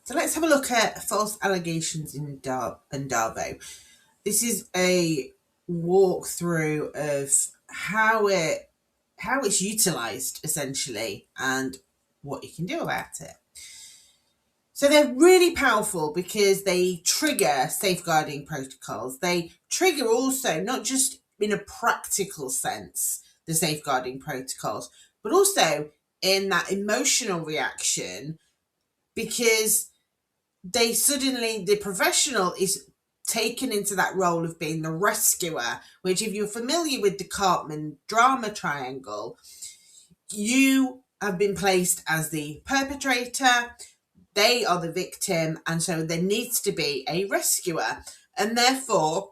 So let's have a look at false allegations in DARVO. This is a walkthrough of how it's utilized essentially and what you can do about it. So they're really powerful because they trigger safeguarding protocols. They trigger also not just in a practical sense the safeguarding protocols, but also in that emotional reaction, because the professional is taken into that role of being the rescuer, which, if you're familiar with the Cartman drama triangle, you have been placed as the perpetrator, they are the victim, and so there needs to be a rescuer. And therefore,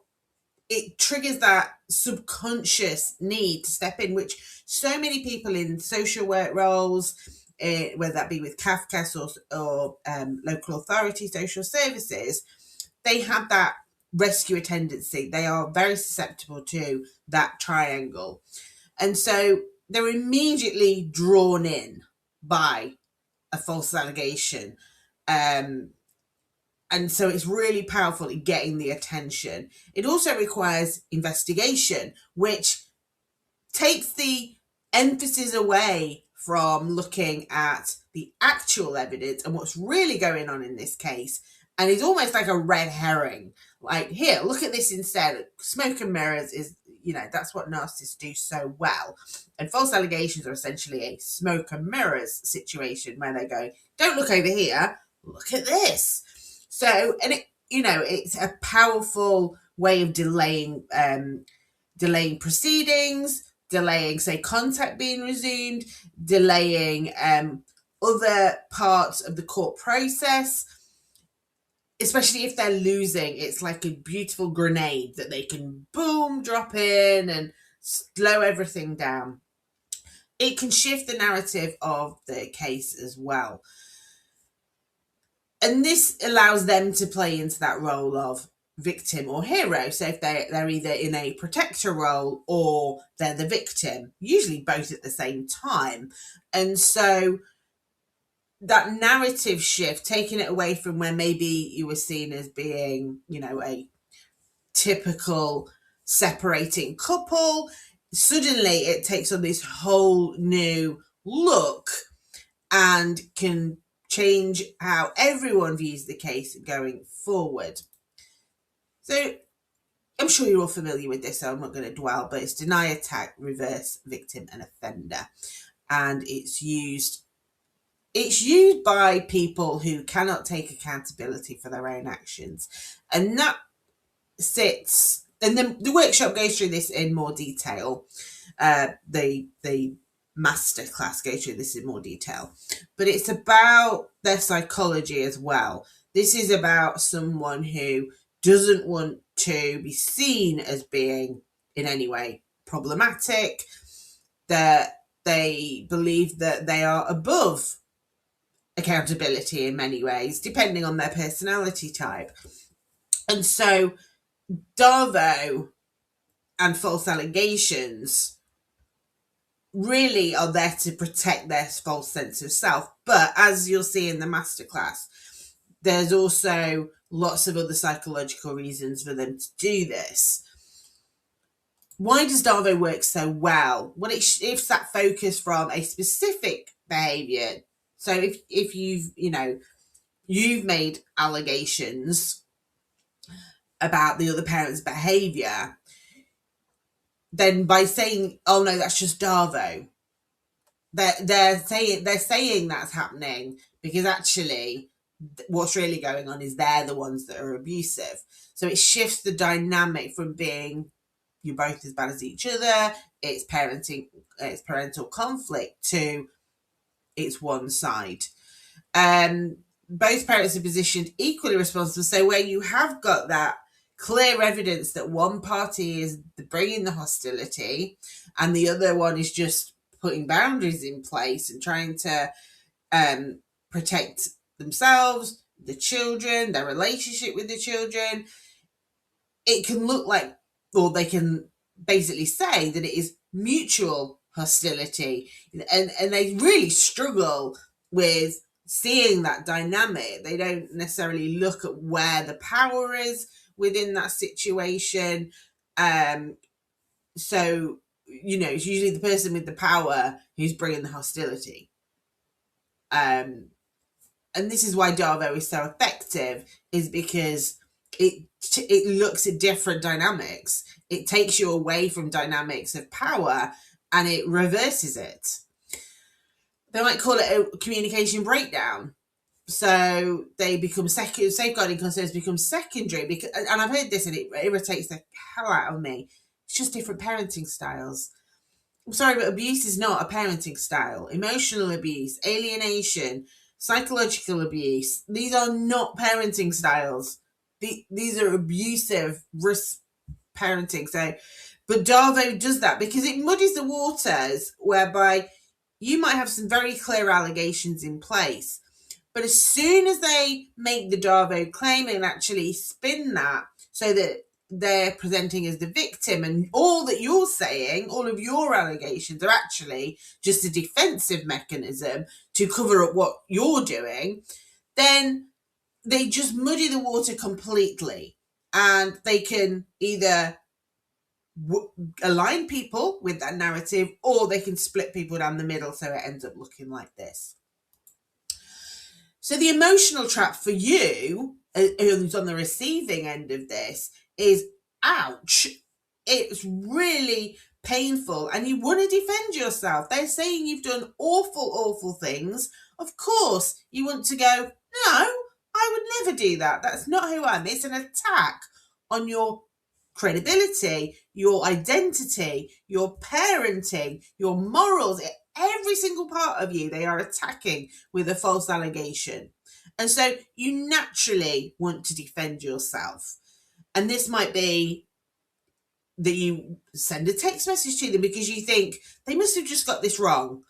it triggers that subconscious need to step in, which so many people in social work roles, whether that be with CAFCAS or local authority social services, they have that rescuer tendency. They are very susceptible to that triangle. And so they're immediately drawn in by a false allegation. And so it's really powerful in getting the attention. It also requires investigation, which takes the emphasis away from looking at the actual evidence and what's really going on in this case, and is almost like a red herring. Like, here, look at this instead. Smoke and mirrors is, that's what narcissists do so well. And false allegations are essentially a smoke and mirrors situation where they go, don't look over here, look at this. So, and it's a powerful way of delaying proceedings, delaying, say, contact being resumed, delaying other parts of the court process, especially if they're losing. It's like a beautiful grenade that they can boom, drop in and slow everything down. It can shift the narrative of the case as well. And this allows them to play into that role of victim or hero. So if they're either in a protector role or they're the victim, usually both at the same time. And so that narrative shift, taking it away from where maybe you were seen as being, a typical separating couple, suddenly it takes on this whole new look and can change how everyone views the case going forward. So I'm sure you're all familiar with this, so I'm not going to dwell, but it's deny, attack, reverse, victim, and offender. And it's used by people who cannot take accountability for their own actions. And that sits, and then the workshop goes through this in more detail. The masterclass goes through this in more detail, but it's about their psychology as well. This is about someone who doesn't want to be seen as being in any way problematic, that they believe that they are above accountability in many ways, depending on their personality type. And so DARVO and false allegations really are there to protect their false sense of self. But as you'll see in the masterclass, there's also lots of other psychological reasons for them to do this. Why does DARVO work so well? Well, it shifts that focus from a specific behavior. So if you've made allegations about the other parent's behavior, then by saying, oh no, that's just DARVO, they're saying that's happening because actually what's really going on is they're the ones that are abusive. So it shifts the dynamic from being you're both as bad as each other, it's parental conflict, to it's one side. Both parents are positioned equally responsible. So where you have got that clear evidence that one party is bringing the hostility and the other one is just putting boundaries in place and trying to protect themselves, the children, their relationship with the children, it can look like, or they can basically say that it is mutual hostility. And they really struggle with seeing that dynamic. They don't necessarily look at where the power is within that situation. So, it's usually the person with the power who's bringing the hostility. And this is why DARVO is so effective, is because it looks at different dynamics. It takes you away from dynamics of power and it reverses it. They might call it a communication breakdown. So they become safeguarding concerns become secondary, because, and I've heard this and it irritates the hell out of me. It's just different parenting styles. I'm sorry, but abuse is not a parenting style. Emotional abuse, alienation, psychological abuse, these are not parenting styles. These are abusive parenting. So, but DARVO does that because it muddies the waters, whereby you might have some very clear allegations in place, but as soon as they make the DARVO claim and actually spin that so that they're presenting as the victim, and all that you're saying, all of your allegations are actually just a defensive mechanism to cover up what you're doing, then they just muddy the water completely. And they can either align people with that narrative, or they can split people down the middle so it ends up looking like this. So the emotional trap for you, who's on the receiving end of this, is, ouch, it's really painful and you want to defend yourself. They're saying you've done awful, awful things. Of course, you want to go, no, I would never do that. That's not who I am. It's an attack on your credibility, your identity, your parenting, your morals. Every single part of you, they are attacking with a false allegation. And so you naturally want to defend yourself. And this might be that you send a text message to them because you think they must have just got this wrong.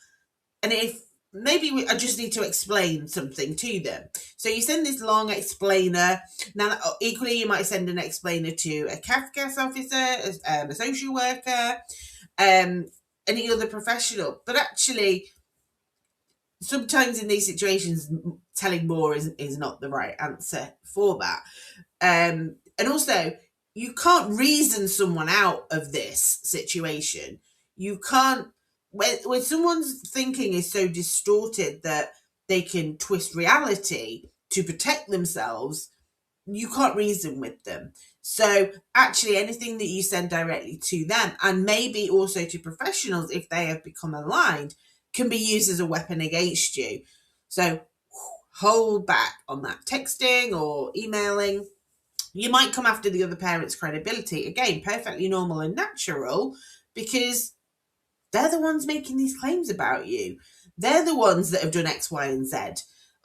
And if maybe I just need to explain something to them. So you send this long explainer. Now, equally, you might send an explainer to a CAFCAS officer, a social worker, any other professional. But actually, sometimes in these situations, telling more is not the right answer for that. And also, you can't reason someone out of this situation. You can't, when someone's thinking is so distorted that they can twist reality to protect themselves, you can't reason with them. So actually, anything that you send directly to them, and maybe also to professionals if they have become aligned, can be used as a weapon against you. So hold back on that texting or emailing. You might come after the other parent's credibility. Again, perfectly normal and natural, because they're the ones making these claims about you. They're the ones that have done X, Y, and Z.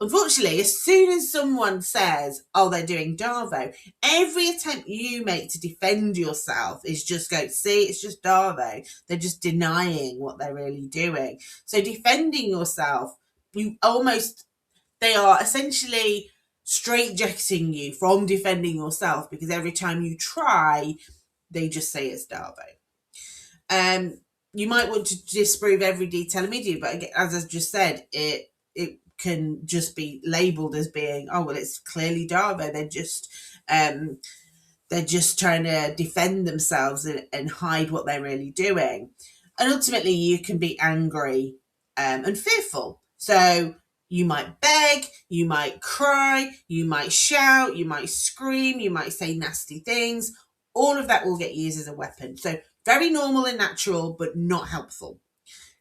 Unfortunately, as soon as someone says, oh, they're doing DARVO, every attempt you make to defend yourself is just go, see, it's just DARVO. They're just denying what they're really doing. So defending yourself, they are essentially straitjacketing you from defending yourself, because every time you try, they just say it's DARVO. You might want to disprove every detail immediately, but as I just said, it can just be labelled as being, oh, well, it's clearly DARVO. They're just trying to defend themselves and hide what they're really doing. And ultimately, you can be angry and fearful. So you might beg, you might cry, you might shout, you might scream, you might say nasty things. All of that will get used as a weapon. So very normal and natural, but not helpful.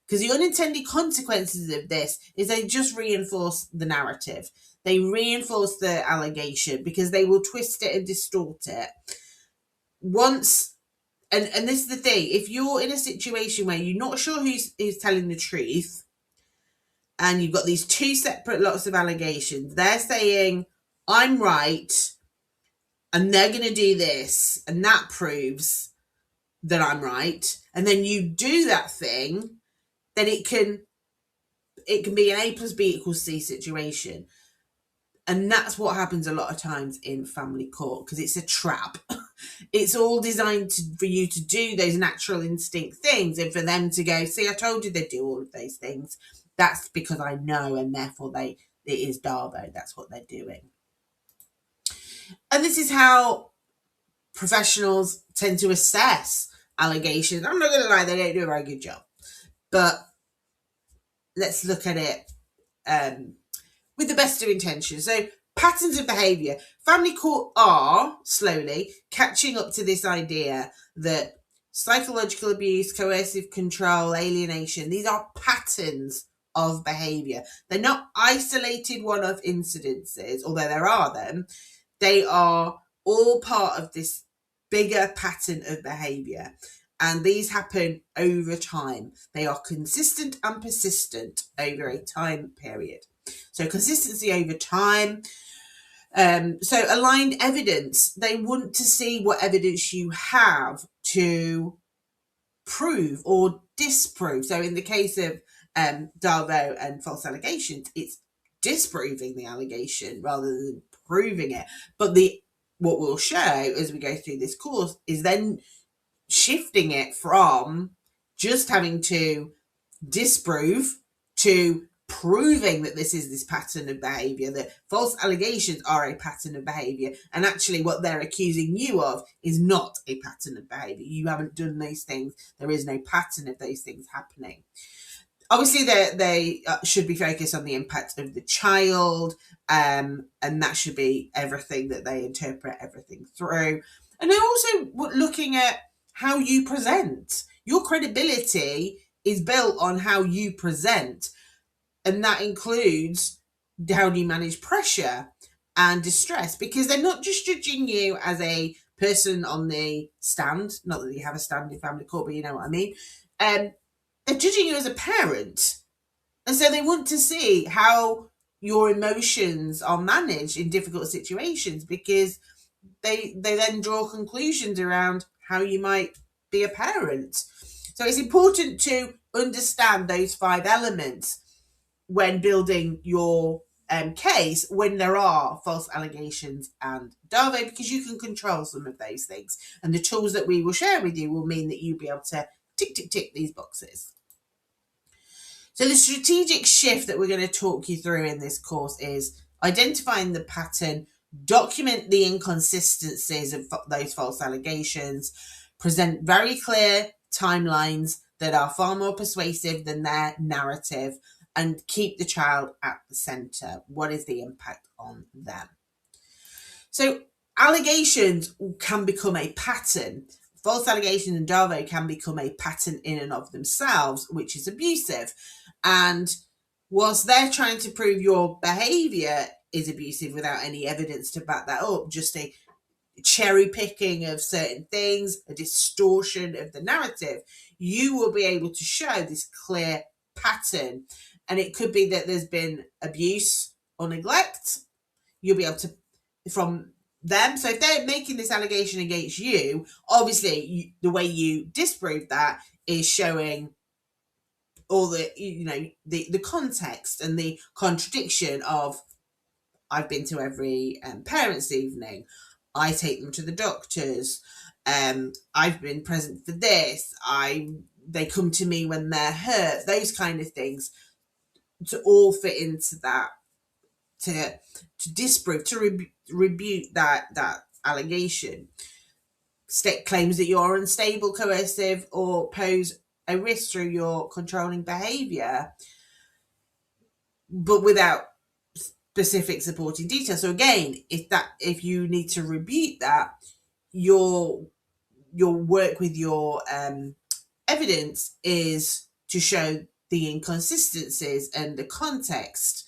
Because the unintended consequences of this is they just reinforce the narrative. They reinforce the allegation because they will twist it and distort it. Once, and this is the thing, if you're in a situation where you're not sure who's telling the truth, and you've got these two separate lots of allegations, they're saying, I'm right, and they're going to do this, and that proves that I'm right, and then you do that thing, then it can be an A plus B equals C situation. And that's what happens a lot of times in family court, because it's a trap. It's all designed for you to do those natural instinct things, and for them to go, see, I told you they'd do all of those things. That's because I know, and therefore they it is DARVO. That's what they're doing. And this is how professionals tend to assess allegations. I'm not going to lie, they don't do a very good job. But let's look at it with the best of intentions. So, patterns of behaviour. Family court are slowly catching up to this idea that psychological abuse, coercive control, alienation, these are patterns of behaviour. They're not isolated one-off incidences, although there are them. They are all part of this bigger pattern of behaviour. And these happen over time. They are consistent and persistent over a time period. So consistency over time. So aligned evidence. They want to see what evidence you have to prove or disprove. So in the case of DARVO and false allegations, it's disproving the allegation rather than proving it. But what we'll show as we go through this course is then shifting it from just having to disprove to proving that this pattern of behavior, that false allegations are a pattern of behavior, and actually what they're accusing you of is not a pattern of behavior. You haven't done those things. There is no pattern of those things happening. Obviously, they should be focused on the impact of the child, and that should be everything that they interpret everything through. And they're also looking at how you present. Your credibility is built on how you present, and that includes how do you manage pressure and distress, because they're not just judging you as a person on the stand, not that you have a stand in family court, but you know what I mean. They're judging you as a parent, and so they want to see how your emotions are managed in difficult situations, because they then draw conclusions around how you might be a parent. So it's important to understand those 5 elements when building your case when there are false allegations and DARVO, because you can control some of those things. And the tools that we will share with you will mean that you'll be able to tick these boxes. So the strategic shift that we're going to talk you through in this course is identifying the pattern, document the inconsistencies of those false allegations, present very clear timelines that are far more persuasive than their narrative, and keep the child at the centre. What is the impact on them? So allegations can become a pattern. False allegations and DARVO can become a pattern in and of themselves, which is abusive. And whilst they're trying to prove your behaviour is abusive without any evidence to back that up, just a cherry picking of certain things, a distortion of the narrative, you will be able to show this clear pattern. And it could be that there's been abuse or neglect. You'll be able to, from them. So if they're making this allegation against you, obviously the way you disprove that is showing all the, the context and the contradiction of, I've been to every parents' evening, I take them to the doctors, I've been present for this, they come to me when they're hurt, those kind of things, to all fit into that, to disprove, to rebuke that allegation. State claims that you're unstable, coercive, or pose a risk through your controlling behaviour, but without specific supporting details. So again, if you need to rebuke that, your work with your evidence is to show the inconsistencies and the context.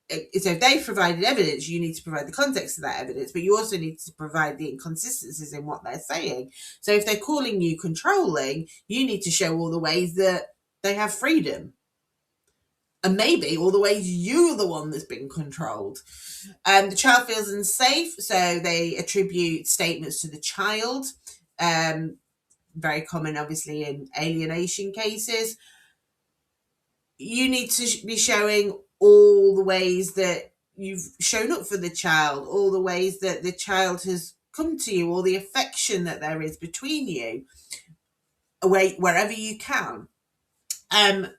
So if they've provided evidence, you need to provide the context of that evidence, but you also need to provide the inconsistencies in what they're saying. So if they're calling you controlling, you need to show all the ways that they have freedom. And maybe all the ways you're the one that's been controlled. The child feels unsafe, so they attribute statements to the child. Very common, obviously, in alienation cases. You need to be showing all the ways that you've shown up for the child, all the ways that the child has come to you, all the affection that there is between you, wherever you can. And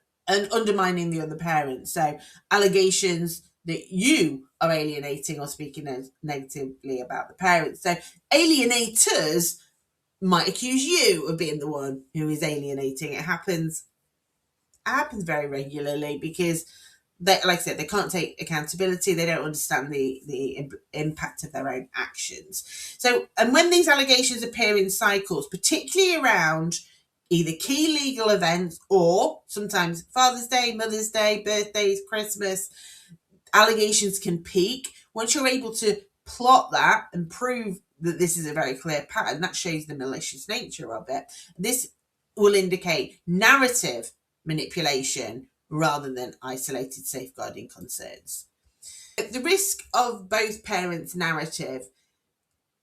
undermining the other parent. So allegations that you are alienating or speaking negatively about the parents. So alienators might accuse you of being the one who is alienating. It happens very regularly because they, like I said, they can't take accountability. They don't understand the impact of their own actions. So, and when these allegations appear in cycles, particularly around either key legal events or sometimes Father's Day, Mother's Day, birthdays, Christmas, allegations can peak. Once you're able to plot that and prove that this is a very clear pattern, that shows the malicious nature of it. This will indicate narrative manipulation rather than isolated safeguarding concerns. The risk of both parents' narrative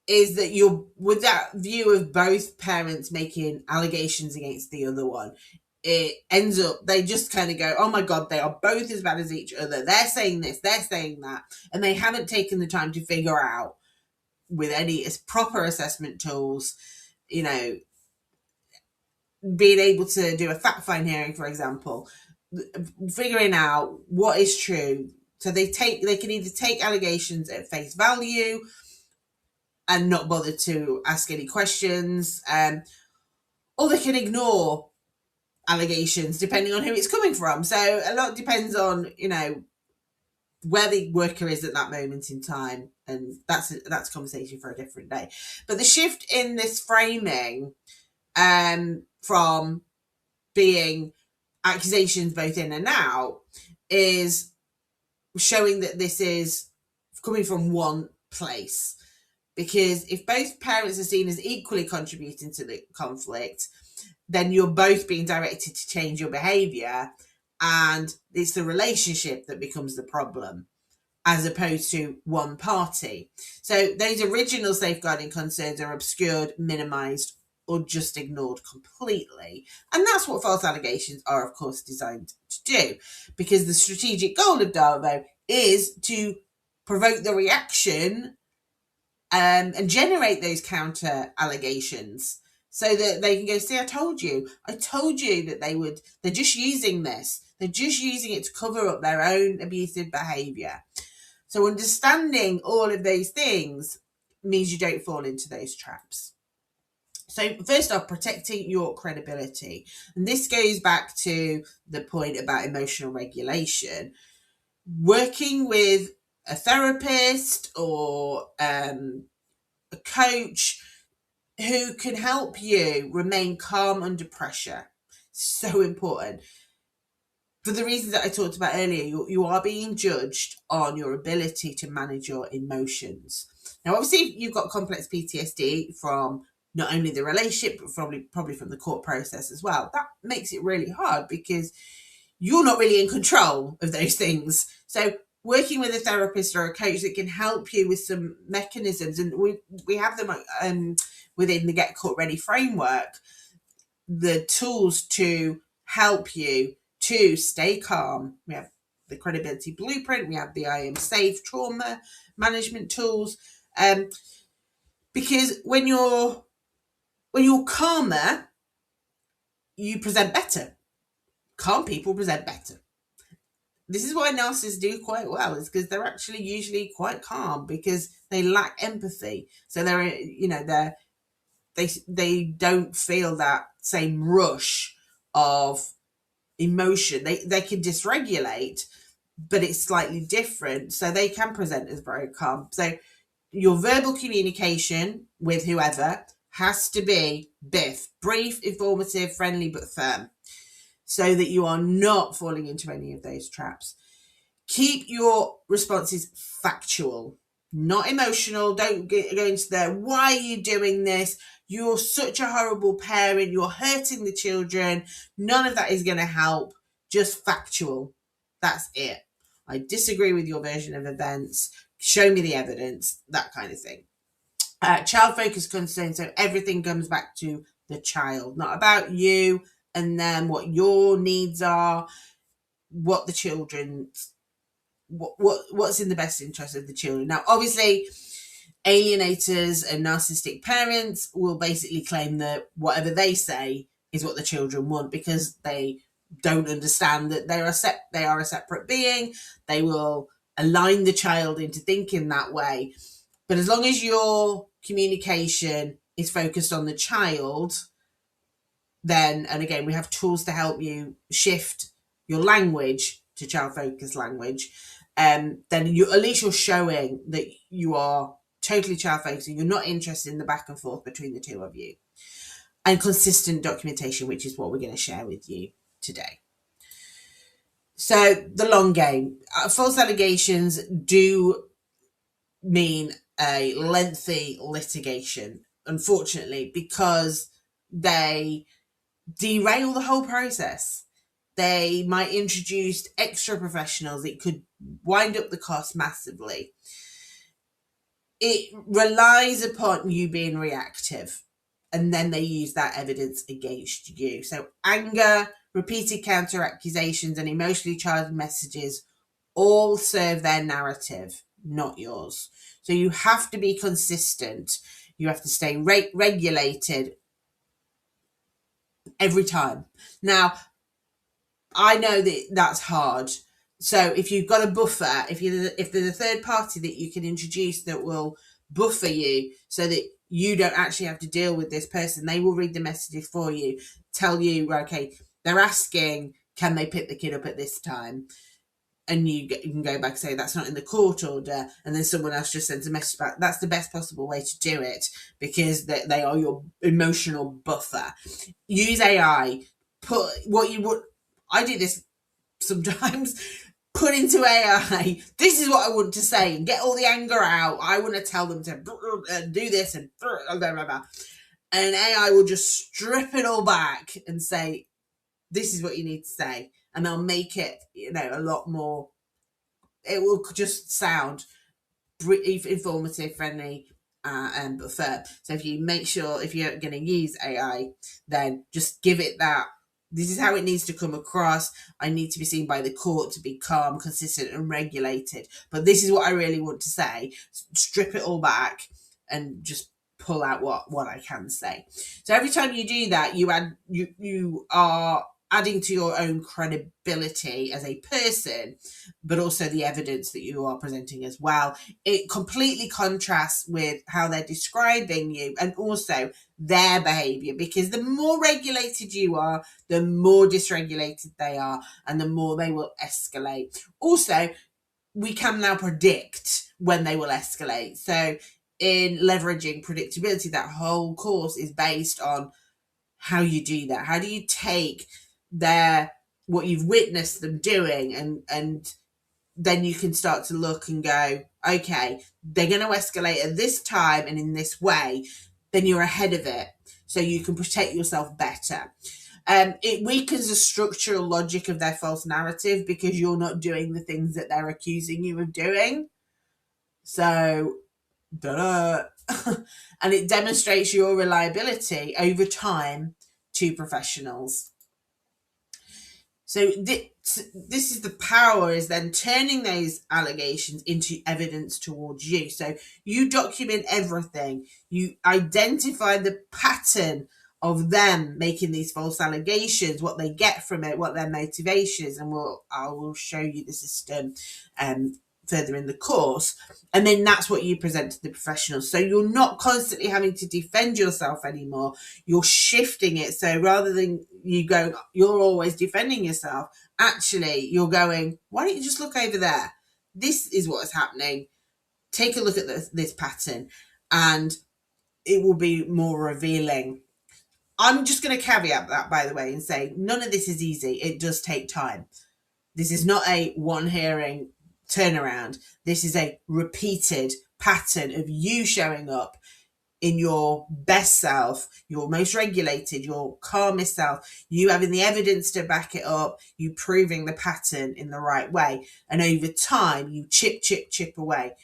is that you're, with that view of both parents making allegations against the other one, it ends up, they just kind of go, oh my God, they are both as bad as each other. They're saying this, they're saying that. And they haven't taken the time to figure out with any proper assessment tools, being able to do a fact find hearing, for example, figuring out what is true. So they can either take allegations at face value and not bother to ask any questions, or they can ignore allegations depending on who it's coming from. So a lot depends on where the worker is at that moment in time, and that's a conversation for a different day. But the shift in this framing from being accusations both in and out is showing that this is coming from one place. Because if both parents are seen as equally contributing to the conflict, then you're both being directed to change your behaviour, and it's the relationship that becomes the problem as opposed to one party. So those original safeguarding concerns are obscured, minimised, or just ignored completely. And that's what false allegations are, of course, designed to do, because the strategic goal of DARVO is to provoke the reaction and generate those counter allegations so that they can go, see, I told you that they're just using this. They're just using it to cover up their own abusive behaviour. So understanding all of those things means you don't fall into those traps. So first off, protecting your credibility. And this goes back to the point about emotional regulation. Working with a therapist or a coach who can help you remain calm under pressure. So important. For the reasons that I talked about earlier, you are being judged on your ability to manage your emotions. Now, obviously, you've got complex PTSD from not only the relationship, but probably from the court process as well. That makes it really hard because you're not really in control of those things. So working with a therapist or a coach that can help you with some mechanisms, and we have them within the Get Court Ready framework, the tools to help you to stay calm. We have the credibility blueprint, we have the I Am Safe trauma management tools, because when you're calmer, you present better. Calm people present better. This is why narcissists do quite well, is because they're actually usually quite calm because they lack empathy. So they don't feel that same rush of emotion. They can dysregulate, but it's slightly different. So they can present as very calm. So your verbal communication with whoever has to be brief, informative, friendly, but firm, so that you are not falling into any of those traps. Keep your responses factual, not emotional. Don't go into the, why are you doing this? You're such a horrible parent. You're hurting the children. None of that is going to help. Just factual. That's it. I disagree with your version of events. Show me the evidence, that kind of thing. Child-focused concern. So everything comes back to the child, not about you and them, what your needs are, what the children's, what's in the best interest of the children. Now, obviously, alienators and narcissistic parents will basically claim that whatever they say is what the children want, because they don't understand that they are a separate being. They will align the child into thinking that way. But as long as your communication is focused on the child, then, and again, we have tools to help you shift your language to child-focused language, then you at least you're showing that you are totally child-focused and you're not interested in the back and forth between the two of you. And consistent documentation, which is what we're going to share with you today. So the long game. False allegations do mean a lengthy litigation, unfortunately, because they derail the whole process. They might introduce extra professionals. It could wind up the cost massively. It relies upon you being reactive, and then they use that evidence against you. So anger, repeated counter accusations, and emotionally charged messages all serve their narrative, not yours. So you have to be consistent. You have to stay regulated every time. Now, I know that that's hard. So if you've got a buffer, if there's a third party that you can introduce that will buffer you so that you don't actually have to deal with this person, they will read the messages for you, tell you, okay, they're asking, can they pick the kid up at this time? And you can go back and say, that's not in the court order. And then someone else just sends a message back. That's the best possible way to do it, because they are your emotional buffer. Use AI. Put what you would, I do this sometimes, put into AI, this is what I want to say, and get all the anger out. I want to tell them to do this and blah, blah, blah. And AI will just strip it all back and say, this is what you need to say. And they'll make it, a lot more, it will just sound informative, friendly, but firm. So if you make sure, if you're going to use AI, then just give it that. This is how it needs to come across. I need to be seen by the court to be calm, consistent, and regulated. But this is what I really want to say. Strip it all back and just pull out what I can say. So every time you do that, you are adding to your own credibility as a person, but also the evidence that you are presenting as well. It completely contrasts with how they're describing you and also their behavior, because the more regulated you are, the more dysregulated they are, and the more they will escalate. Also, we can now predict when they will escalate. So in leveraging predictability, that whole course is based on how you do that. How do you take what you've witnessed them doing, and then you can start to look and go, okay, they're going to escalate at this time and in this way, then you're ahead of it, so you can protect yourself better. It weakens the structural logic of their false narrative, because you're not doing the things that they're accusing you of doing. So, and it demonstrates your reliability over time to professionals. So this is the power, is then turning those allegations into evidence towards you. So you document everything. You identify the pattern of them making these false allegations, what they get from it, what their motivation is, and I will show you the system further in the course. And then that's what you present to the professionals. So you're not constantly having to defend yourself anymore. You're shifting it. So rather than you go, you're always defending yourself, actually you're going, why don't you just look over there? This is what is happening. Take a look at this pattern, and it will be more revealing. I'm just going to caveat that, by the way, and say none of this is easy. It does take time. This is not a one hearing turnaround. This is a repeated pattern of you showing up in your best self, your most regulated, your calmest self, you having the evidence to back it up, you proving the pattern in the right way. And over time, you chip away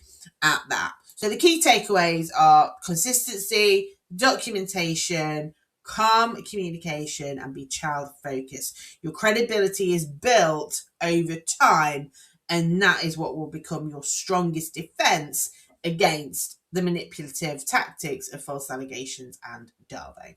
at that. So the key takeaways are consistency, documentation, calm communication, and be child focused. Your credibility is built over time, and that is what will become your strongest defense against the manipulative tactics of false allegations and DARVO.